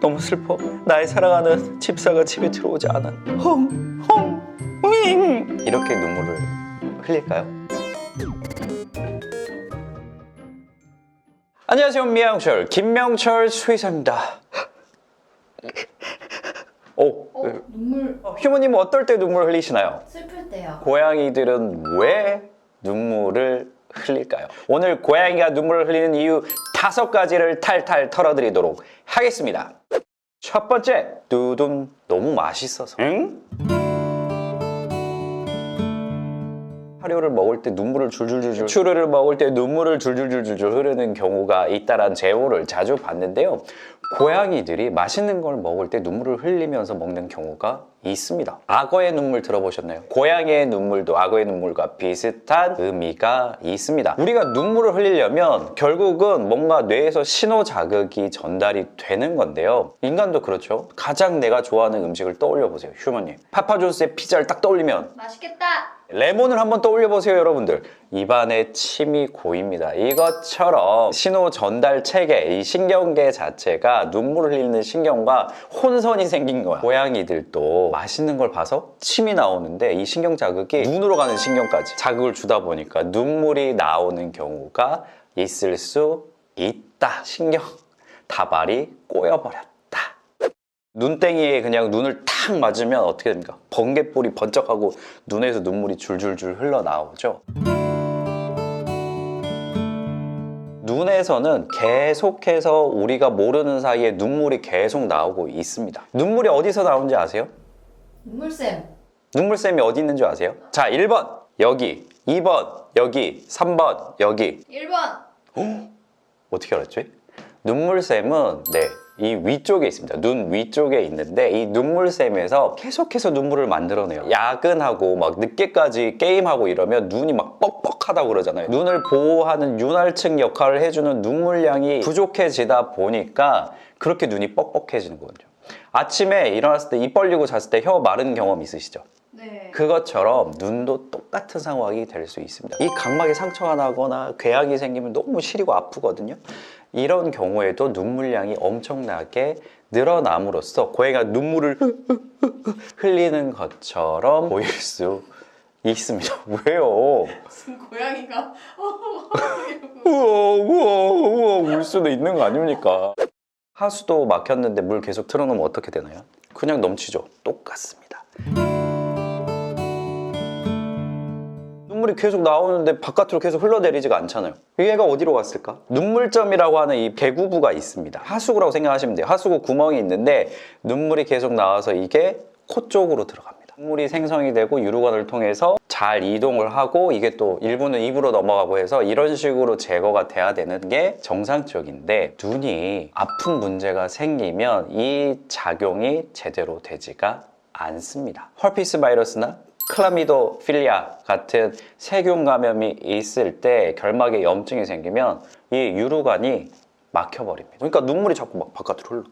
너무 슬퍼. 나의 사랑하는 집사가 집에 들어오지 않아. 이렇게 눈물을 흘릴까요? 안녕하세요, 미양철 김명철 수의사입니다. 눈물 휴머님은 어떨 때 눈물 흘리시나요? 슬플 때요. 고양이들은 왜 눈물을 흘릴까요? 오늘 고양이가 눈물을 흘리는 이유 5가지를 탈탈 털어드리도록 하겠습니다. 첫 번째, 두둔, 너무 맛있어서. 응? 사료를 먹을 때 눈물을 줄줄줄줄, 추루를 먹을 때 눈물을 줄줄줄줄 흐르는 경우가 있다란 제보를 자주 봤는데요. 고양이들이 맛있는 걸 먹을 때 눈물을 흘리면서 먹는 경우가 있습니다. 악어의 눈물 들어보셨나요? 고양이의 눈물도 악어의 눈물과 비슷한 의미가 있습니다. 우리가 눈물을 흘리려면 결국은 뭔가 뇌에서 신호 자극이 전달이 되는 건데요. 인간도 그렇죠. 가장 내가 좋아하는 음식을 떠올려 보세요. 휴머님, 파파존스의 피자를 딱 떠올리면 맛있겠다. 레몬을 한번 떠올려 보세요, 여러분들. 입안에 침이 고입니다. 이것처럼 신호 전달 체계, 이 신경계 자체가 눈물을 흘리는 신경과 혼선이 생긴 거야. 고양이들도 맛있는 걸 봐서 침이 나오는데 이 신경 자극이 눈으로 가는 신경까지 자극을 주다 보니까 눈물이 나오는 경우가 있을 수 있다. 신경 다발이 꼬여버렸다. 눈땡이에 그냥 눈을 탁 맞으면 어떻게 됩니까? 번개불이 번쩍하고 눈에서 눈물이 줄줄줄 흘러나오죠. 눈에서는 계속해서 우리가 모르는 사이에 눈물이 계속 나오고 있습니다. 눈물이 어디서 나오는지 아세요? 눈물샘. 눈물샘이 어디 있는 줄 아세요? 자, 1번 여기, 2번 여기, 3번 여기. 1번. 어떻게 알았지? 눈물샘은 이 위쪽에 있습니다. 눈 위쪽에 있는데 이 눈물샘에서 계속해서 눈물을 만들어내요. 야근하고 막 늦게까지 게임하고 이러면 눈이 막 뻑뻑하다고 그러잖아요. 눈을 보호하는 윤활층 역할을 해주는 눈물량이 부족해지다 보니까 그렇게 눈이 뻑뻑해지는 거거든요. 아침에 일어났을 때 입 벌리고 잤을 때 혀 마른 경험 있으시죠? 네. 그것처럼 눈도 똑같은 상황이 될 수 있습니다. 이 각막에 상처가 나거나 궤양이 생기면 너무 시리고 아프거든요. 이런 경우에도 눈물량이 엄청나게 늘어남으로써 고양이가 눈물을 흘리는 것처럼 보일 수 있습니다. 왜요? 무슨 고양이가 우와 울 수도 있는 거 아닙니까? 하수도 막혔는데 물 계속 틀어놓으면 어떻게 되나요? 그냥 넘치죠. 똑같습니다. 눈물이 계속 나오는데 바깥으로 계속 흘러내리지가 않잖아요. 얘가 어디로 갔을까? 눈물점이라고 하는 이 배구부가 있습니다. 하수구라고 생각하시면 돼요. 하수구 구멍이 있는데 눈물이 계속 나와서 이게 코 쪽으로 들어갑니다. 눈물이 생성이 되고 유루관을 통해서 잘 이동을 하고 이게 또 일부는 입으로 넘어가고 해서 이런 식으로 제거가 돼야 되는 게 정상적인데 눈이 아픈 문제가 생기면 이 작용이 제대로 되지가 않습니다. 헐피스 바이러스나 클라미도필리아 같은 세균 감염이 있을 때 결막에 염증이 생기면 이 유루관이 막혀버립니다. 그러니까 눈물이 자꾸 막 바깥으로 흘러.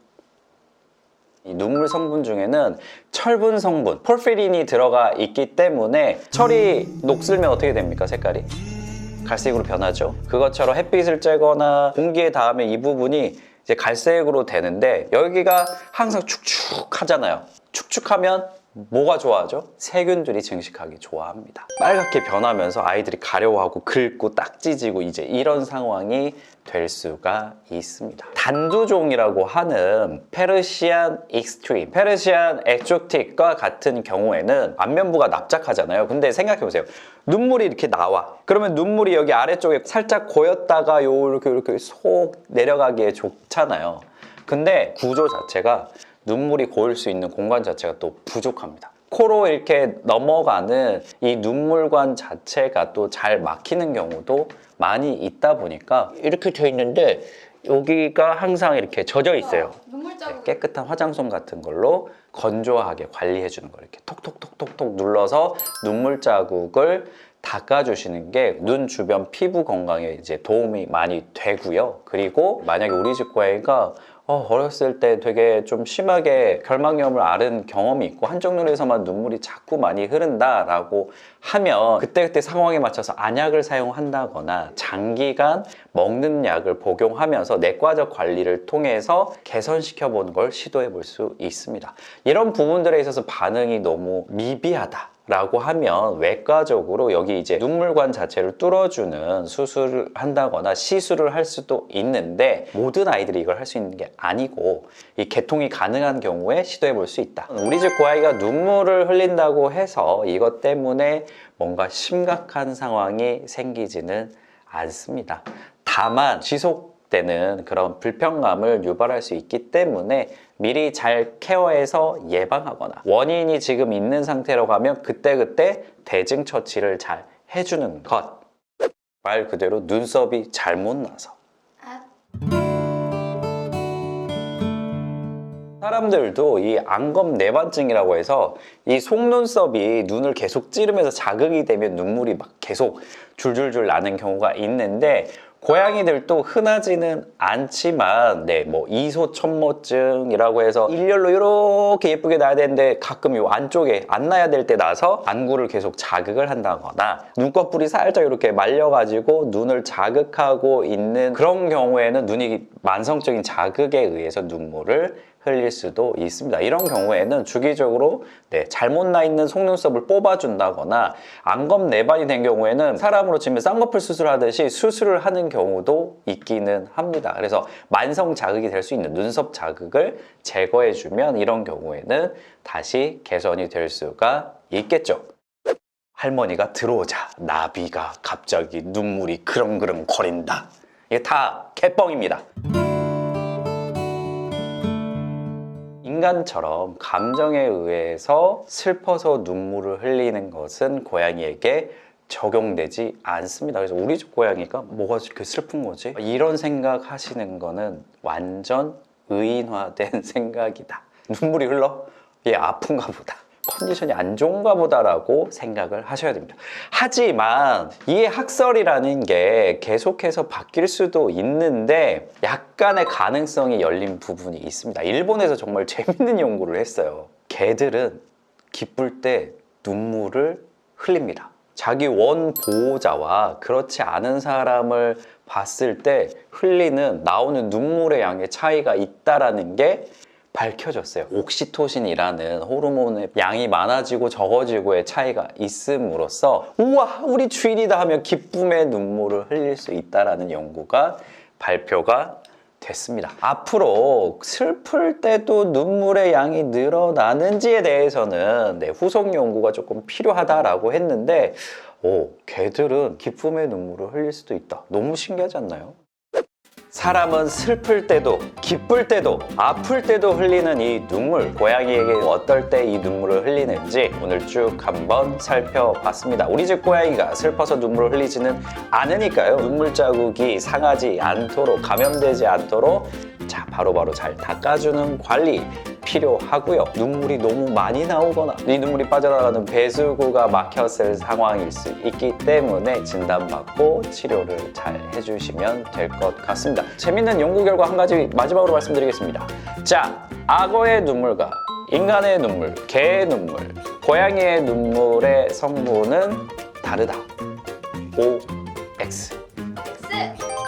이 눈물 성분 중에는 철분 성분, 폴피린이 들어가 있기 때문에 철이 녹슬면 어떻게 됩니까? 색깔이 갈색으로 변하죠. 그것처럼 햇빛을 쬐거나 공기에 닿으면 이 부분이 이제 갈색으로 되는데 여기가 항상 축축하잖아요. 축축하면 뭐가 좋아하죠? 세균들이 증식하기 좋아합니다. 빨갛게 변하면서 아이들이 가려워하고 긁고 딱지지고 이제 이런 상황이 될 수가 있습니다. 단두종이라고 하는 페르시안 익스트림, 페르시안 엑조틱과 같은 경우에는 안면부가 납작하잖아요. 근데 생각해보세요. 눈물이 이렇게 나와. 그러면 눈물이 여기 아래쪽에 살짝 고였다가 이렇게 속 내려가기에 좋잖아요. 근데 구조 자체가 눈물이 고일 수 있는 공간 자체가 또 부족합니다. 코로 이렇게 넘어가는 이 눈물관 자체가 또 잘 막히는 경우도 많이 있다 보니까 이렇게 돼 있는데 여기가 항상 이렇게 젖어 있어요. 눈물 자국. 깨끗한 화장솜 같은 걸로 건조하게 관리해 주는 거 이렇게 톡톡톡톡톡 눌러서 눈물 자국을 닦아주시는 게 눈 주변 피부 건강에 이제 도움이 많이 되고요. 그리고 만약에 우리 집 고양이가 어렸을 때 되게 좀 심하게 결막염을 앓은 경험이 있고 한쪽 눈에서만 눈물이 자꾸 많이 흐른다라고 하면 그때그때 상황에 맞춰서 안약을 사용한다거나 장기간 먹는 약을 복용하면서 내과적 관리를 통해서 개선시켜 보는 걸 시도해 볼 수 있습니다. 이런 부분들에 있어서 반응이 너무 미비하다 라고 하면 외과적으로 여기 이제 눈물관 자체를 뚫어주는 수술을 한다거나 시술을 할 수도 있는데 모든 아이들이 이걸 할 수 있는 게 아니고 이 개통이 가능한 경우에 시도해 볼 수 있다. 우리 집 고양이가 눈물을 흘린다고 해서 이것 때문에 뭔가 심각한 상황이 생기지는 않습니다. 다만 지속되는 그런 불편감을 유발할 수 있기 때문에 미리 잘 케어해서 예방하거나 원인이 지금 있는 상태라고 하면 그때그때 대증 처치를 잘 해주는 것. 말 그대로 눈썹이 잘못 나서. 아, 사람들도 이 안검내반증이라고 해서 이 속눈썹이 눈을 계속 찌르면서 자극이 되면 눈물이 막 계속 줄줄줄 나는 경우가 있는데 고양이들도 흔하지는 않지만 뭐 이소천모증이라고 해서 일렬로 이렇게 예쁘게 나야 되는데 가끔 요 안쪽에 안 나야 될 때 나서 안구를 계속 자극을 한다거나 눈꺼풀이 살짝 이렇게 말려가지고 눈을 자극하고 있는 그런 경우에는 눈이 만성적인 자극에 의해서 눈물을 흘릴 수도 있습니다. 이런 경우에는 주기적으로 잘못 나 있는 속눈썹을 뽑아준다거나 안검내반이 된 경우에는 사람으로 치면 쌍꺼풀 수술하듯이 수술을 하는 경우도 있기는 합니다. 그래서 만성 자극이 될 수 있는 눈썹 자극을 제거해주면 이런 경우에는 다시 개선이 될 수가 있겠죠. 할머니가 들어오자 나비가 갑자기 눈물이 그렁그렁 거린다. 이게 다 개뻥입니다. 인간처럼 감정에 의해서 슬퍼서 눈물을 흘리는 것은 고양이에게 적용되지 않습니다. 그래서 우리 집 고양이가 뭐가 이렇게 슬픈 거지? 이런 생각 하시는 거는 완전 의인화된 생각이다. 눈물이 흘러? 얘 아픈가 보다. 컨디션이 안 좋은가 보다라고 생각을 하셔야 됩니다. 하지만 이 학설이라는 게 계속해서 바뀔 수도 있는데 약간의 가능성이 열린 부분이 있습니다. 일본에서 정말 재밌는 연구를 했어요. 개들은 기쁠 때 눈물을 흘립니다. 자기 원 보호자와 그렇지 않은 사람을 봤을 때 흘리는 나오는 눈물의 양의 차이가 있다라는 게 밝혀졌어요. 옥시토신이라는 호르몬의 양이 많아지고 적어지고의 차이가 있음으로써 우와 우리 주인이다 하면 기쁨의 눈물을 흘릴 수 있다라는 연구가 발표가 됐습니다. 앞으로 슬플 때도 눈물의 양이 늘어나는지에 대해서는 후속 연구가 조금 필요하다라고 했는데 개들은 기쁨의 눈물을 흘릴 수도 있다. 너무 신기하지 않나요? 사람은 슬플 때도 기쁠 때도 아플 때도 흘리는 이 눈물, 고양이에게 어떨 때 이 눈물을 흘리는지 오늘 쭉 한번 살펴봤습니다. 우리 집 고양이가 슬퍼서 눈물을 흘리지는 않으니까요. 눈물 자국이 상하지 않도록 감염되지 않도록 바로바로 잘 닦아주는 관리 필요하고요. 눈물이 너무 많이 나오거나 이 눈물이 빠져나가는 배수구가 막혔을 상황일 수 있기 때문에 진단받고 치료를 잘 해주시면 될 것 같습니다. 재밌는 연구 결과 한 가지 마지막으로 말씀드리겠습니다. 자, 악어의 눈물과 인간의 눈물, 개의 눈물, 고양이의 눈물의 성분은 다르다. OX.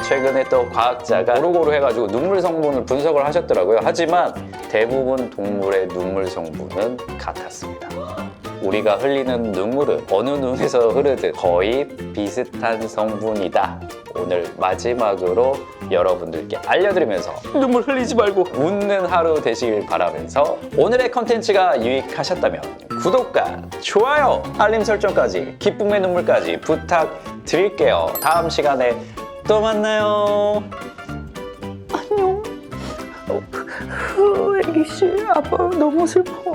최근에 또 과학자가 고루고루 해가지고 눈물 성분을 분석을 하셨더라고요. 하지만 대부분 동물의 눈물 성분은 같았습니다. 우리가 흘리는 눈물은 어느 눈에서 흐르듯 거의 비슷한 성분이다. 오늘 마지막으로 여러분들께 알려드리면서 눈물 흘리지 말고 웃는 하루 되시길 바라면서 오늘의 컨텐츠가 유익하셨다면 구독과 좋아요, 알림 설정까지 기쁨의 눈물까지 부탁드릴게요. 다음 시간에 또 만나요. 안녕. 애기씨, 아빠 너무 슬퍼.